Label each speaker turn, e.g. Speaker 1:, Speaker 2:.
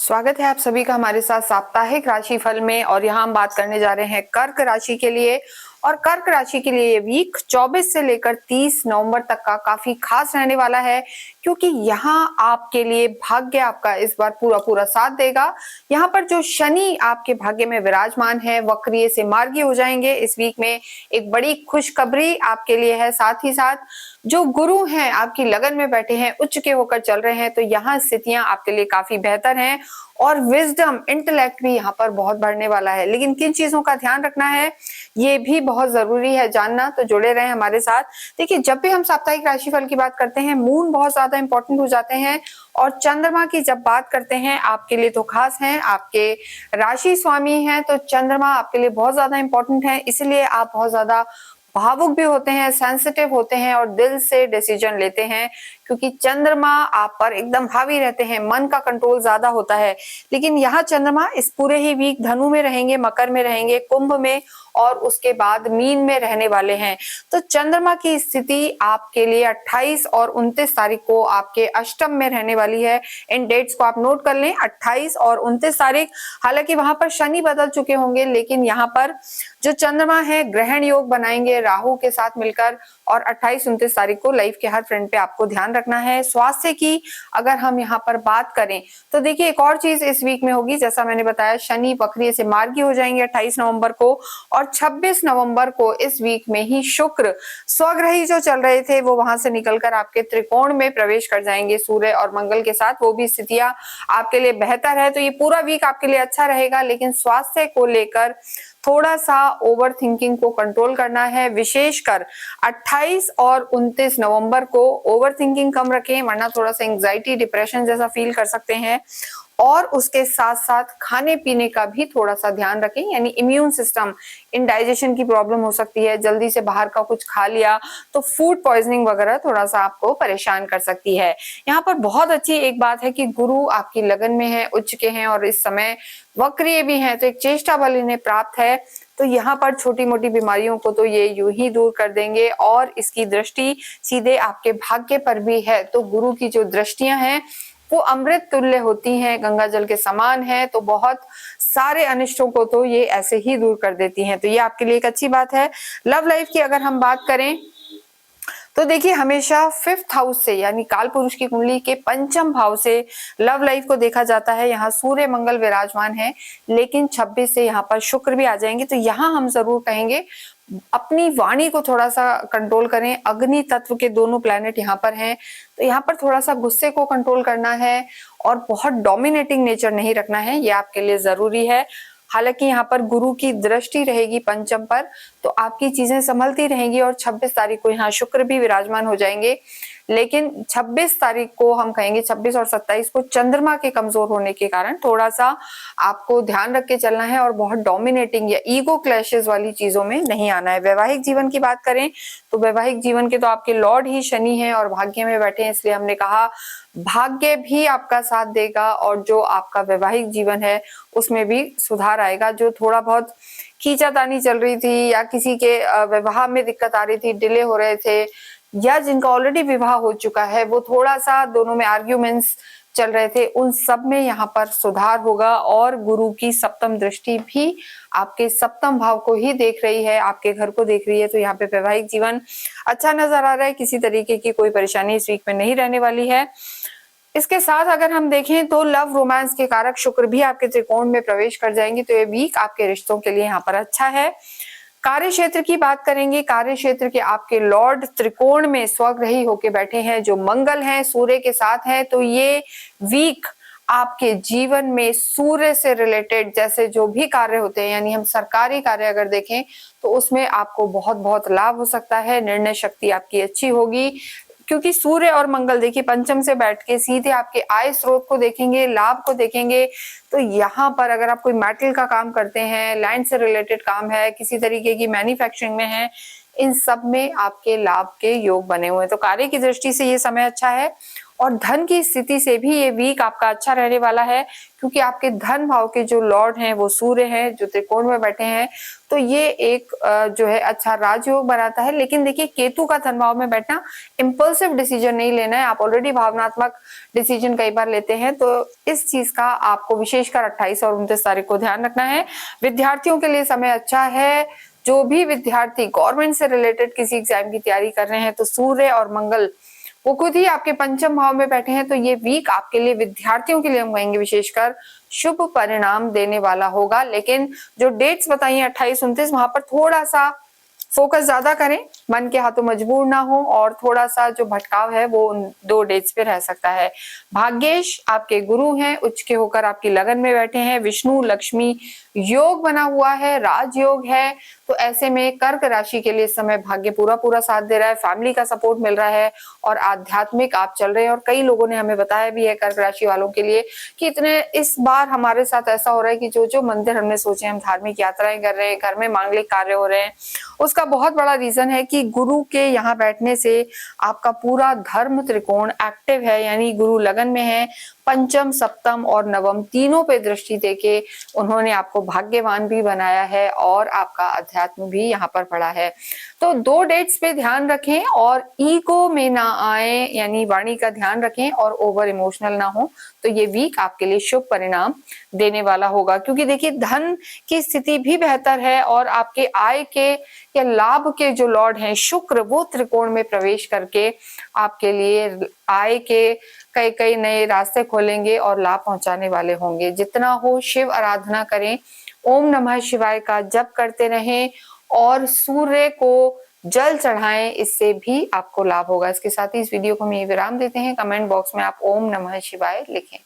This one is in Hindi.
Speaker 1: स्वागत है आप सभी का हमारे साथ साप्ताहिक राशिफल में। और यहाँ हम बात करने जा रहे हैं कर्क राशि के लिए। और कर्क राशि के लिए ये वीक 24 से लेकर 30 नवंबर तक का काफी खास रहने वाला है, क्योंकि यहाँ आपके लिए भाग्य आपका इस बार पूरा पूरा साथ देगा। यहाँ पर जो शनि आपके भाग्य में विराजमान है वक्रीय से मार्गी हो जाएंगे इस वीक में। एक बड़ी खुशखबरी आपके लिए है। साथ ही साथ जो गुरु हैं आपकी लगन में बैठे हैं, उच्च के होकर चल रहे हैं, तो यहाँ स्थितियां आपके लिए काफी बेहतर हैं। और विजडम इंटेलेक्ट भी यहाँ पर बहुत बढ़ने वाला है। लेकिन किन चीजों का ध्यान रखना है ये भी बहुत जरूरी है जानना, तो जुड़े रहें हमारे साथ। देखिए, जब भी हम साप्ताहिक राशिफल की बात करते हैं मून बहुत ज्यादा इंपॉर्टेंट हो जाते हैं, और चंद्रमा की जब बात करते हैं आपके लिए तो खास हैं, आपके राशि स्वामी हैं, तो चंद्रमा आपके लिए बहुत ज्यादा इंपॉर्टेंट है। इसलिए आप बहुत ज्यादा भावुक भी होते हैं, सेंसिटिव होते हैं और दिल से डिसीजन लेते हैं, क्योंकि चंद्रमा आप पर एकदम हावी रहते हैं, मन का कंट्रोल ज्यादा होता है। लेकिन यहाँ चंद्रमा इस पूरे ही वीक धनु में रहेंगे, मकर में रहेंगे, कुंभ में, और उसके बाद मीन में रहने वाले हैं। तो चंद्रमा की स्थिति आपके लिए 28 और 29 तारीख को आपके अष्टम में रहने वाली है। इन डेट्स को आप नोट कर लें, 28 और 29 तारीख। हालांकि वहां पर शनि बदल चुके होंगे, लेकिन यहाँ पर जो चंद्रमा है ग्रहण योग बनाएंगे राहु के साथ मिलकर। और 28-29 तारीख को लाइफ के हर फ्रंट पे आपको ध्यान रखना है। स्वास्थ्य की अगर हम यहाँ पर बात करें तो देखिए, एक और चीज इस वीक में होगी, जैसा मैंने बताया, शनि वक्रीय से मार्गी हो जाएंगे 28 नवंबर को। और 26 नवंबर को इस वीक में ही शुक्र स्वग्रही जो चल रहे थे वो वहां से निकलकर आपके त्रिकोण में प्रवेश कर जाएंगे सूर्य और मंगल के साथ। वो भी स्थितियां आपके लिए बेहतर है, तो ये पूरा वीक आपके लिए अच्छा रहेगा। लेकिन स्वास्थ्य को लेकर थोड़ा सा ओवर थिंकिंग को कंट्रोल करना है, विशेषकर 28 और 29 नवंबर को ओवर थिंकिंग कम रखें, वरना थोड़ा सा एंजाइटी डिप्रेशन जैसा फील कर सकते हैं। और उसके साथ साथ खाने पीने का भी थोड़ा सा ध्यान रखें, यानी इम्यून सिस्टम, इंडाइजेशन की प्रॉब्लम हो सकती है, जल्दी से बाहर का कुछ खा लिया तो फूड पॉइजनिंग वगैरह थोड़ा सा आपको परेशान कर सकती है। यहाँ पर बहुत अच्छी एक बात है कि गुरु आपकी लगन में है, उच्च के हैं, और इस समय वक्रीय भी हैं, तो एक चेष्टा बल इन्हें प्राप्त है। तो यहाँ पर छोटी मोटी बीमारियों को तो ये यूं ही दूर कर देंगे, और इसकी दृष्टि सीधे आपके भाग्य पर भी है। तो गुरु की जो दृष्टियां हैं वो अमृत तुल्य होती हैं, गंगा जल के समान है, तो बहुत सारे अनिष्टों को तो ये ऐसे ही दूर कर देती हैं। तो ये आपके लिए एक अच्छी बात है। लव लाइफ की अगर हम बात करें तो देखिए, हमेशा 5th हाउस से, यानी काल पुरुष की कुंडली के पंचम भाव से लव लाइफ को देखा जाता है। यहाँ सूर्य मंगल विराजमान है, लेकिन 26 से यहाँ पर शुक्र भी आ जाएंगे। तो यहाँ हम जरूर कहेंगे अपनी वाणी को थोड़ा सा कंट्रोल करें। अग्नि तत्व के दोनों प्लैनेट यहाँ पर हैं, तो यहाँ पर थोड़ा सा गुस्से को कंट्रोल करना है और बहुत डोमिनेटिंग नेचर नहीं रखना है, ये आपके लिए जरूरी है। हालांकि यहाँ पर गुरु की दृष्टि रहेगी पंचम पर, तो आपकी चीजें संभलती रहेंगी। और 26 तारीख को यहाँ शुक्र भी विराजमान हो जाएंगे, लेकिन 26 तारीख को हम कहेंगे, 26 और 27 को चंद्रमा के कमजोर होने के कारण थोड़ा सा आपको ध्यान रख के चलना है, और बहुत डोमिनेटिंग या ईगो क्लैशेस वाली चीजों में नहीं आना है। वैवाहिक जीवन की बात करें तो वैवाहिक जीवन के तो आपके लॉर्ड ही शनि हैं और भाग्य में बैठे हैं, इसलिए हमने कहा भाग्य भी आपका साथ देगा, और जो आपका वैवाहिक जीवन है उसमें भी सुधार आएगा। जो थोड़ा बहुत खींचातानी चल रही थी या किसी के विवाह में दिक्कत आ रही थी, डिले हो रहे थे, या जिनका ऑलरेडी विवाह हो चुका है वो थोड़ा सा दोनों में आर्ग्यूमेंट्स चल रहे थे, उन सब में यहाँ पर सुधार होगा। और गुरु की सप्तम दृष्टि भी आपके सप्तम भाव को ही देख रही है, आपके घर को देख रही है, तो यहाँ पे वैवाहिक जीवन अच्छा नजर आ रहा है। किसी तरीके की कोई परेशानी इस वीक में नहीं रहने वाली है। इसके साथ अगर हम देखें तो लव रोमांस के कारक शुक्र भी आपके त्रिकोण में प्रवेश कर जाएंगे, तो ये वीक आपके रिश्तों के लिए यहाँ पर अच्छा है। कार्य क्षेत्र की बात करेंगे, कार्य क्षेत्र के आपके लॉर्ड त्रिकोण में स्वग्रही होके बैठे हैं, जो मंगल हैं, सूर्य के साथ हैं। तो ये वीक आपके जीवन में सूर्य से रिलेटेड जैसे जो भी कार्य होते हैं, यानी हम सरकारी कार्य अगर देखें तो उसमें आपको बहुत बहुत लाभ हो सकता है। निर्णय शक्ति आपकी अच्छी होगी, क्योंकि सूर्य और मंगल देखिए पंचम से बैठ के सीधे आपके आय स्रोत को देखेंगे, लाभ को देखेंगे। तो यहाँ पर अगर आप कोई मेटल का काम करते हैं, लैंड से रिलेटेड काम है, किसी तरीके की मैन्युफैक्चरिंग में है, इन सब में आपके लाभ के योग बने हुए हैं। तो कार्य की दृष्टि से ये समय अच्छा है। और धन की स्थिति से भी ये वीक आपका अच्छा रहने वाला है, क्योंकि आपके धन भाव के जो लॉर्ड हैं वो सूर्य हैं, जो त्रिकोण में बैठे हैं। तो ये एक जो है अच्छा राजयोग बनाता है। लेकिन देखिए, केतु का धन भाव में बैठना, इंपल्सिव डिसीजन नहीं लेना है। आप ऑलरेडी भावनात्मक डिसीजन कई बार लेते हैं, तो इस चीज का आपको विशेषकर 28 और 29 तारीख को ध्यान रखना है। विद्यार्थियों के लिए समय अच्छा है। जो भी विद्यार्थी गवर्नमेंट से रिलेटेड किसी एग्जाम की तैयारी कर रहे हैं, तो सूर्य और मंगल वो खुद ही आपके पंचम भाव में बैठे हैं। तो ये वीक आपके लिए, विद्यार्थियों के लिए हम कहेंगे विशेषकर शुभ परिणाम देने वाला होगा। लेकिन जो डेट्स बताई हैं 28, 29, वहां पर थोड़ा सा फोकस ज्यादा करें, मन के हाथों मजबूर ना हो, और थोड़ा सा जो भटकाव है वो उन 2 डेट्स पे रह सकता है। भाग्येश आपके गुरु हैं, उच्च के होकर आपकी लगन में बैठे हैं। विष्णु लक्ष्मी योग बना हुआ है, राजयोग है। तो ऐसे में कर्क राशि के लिए इस समय भाग्य पूरा साथ दे रहा है, फैमिली का सपोर्ट मिल रहा है और आध्यात्मिक आप चल रहे हैं। और कई लोगों ने हमें बताया भी है कर्क राशि वालों के लिए कि इतने इस बार हमारे साथ ऐसा हो रहा है कि जो मंदिर हमने सोचे, हम धार्मिक यात्राएं कर रहे हैं, घर में मांगलिक कार्य हो रहे हैं, उसका बहुत बड़ा रीजन है कि गुरु के यहाँ बैठने से आपका पूरा धर्म त्रिकोण एक्टिव है, यानी गुरु लगन में है। पंचम, सप्तम और नवम तीनों पे दृष्टि देके उन्होंने आपको भाग्यवान भी बनाया है और आपका अध्यात्म भी यहाँ पर पड़ा है। तो 2 डेट्स पे ध्यान रखें और ईगो में ना आए, यानी वाणी का ध्यान रखें और ओवर इमोशनल ना हो। तो ये वीक आपके लिए शुभ परिणाम देने वाला होगा, क्योंकि देखिए धन की स्थिति भी बेहतर है और आपके आय के या लाभ के जो लॉर्ड हैं शुक्र, वो त्रिकोण में प्रवेश करके आपके लिए आय के कई नए रास्ते खोलेंगे और लाभ पहुंचाने वाले होंगे। जितना हो शिव आराधना करें, ओम नमः शिवाय का जप करते रहें और सूर्य को जल चढ़ाएं, इससे भी आपको लाभ होगा। इसके साथ ही इस वीडियो को हम यही विराम देते हैं। कमेंट बॉक्स में आप ओम नमः शिवाय लिखें।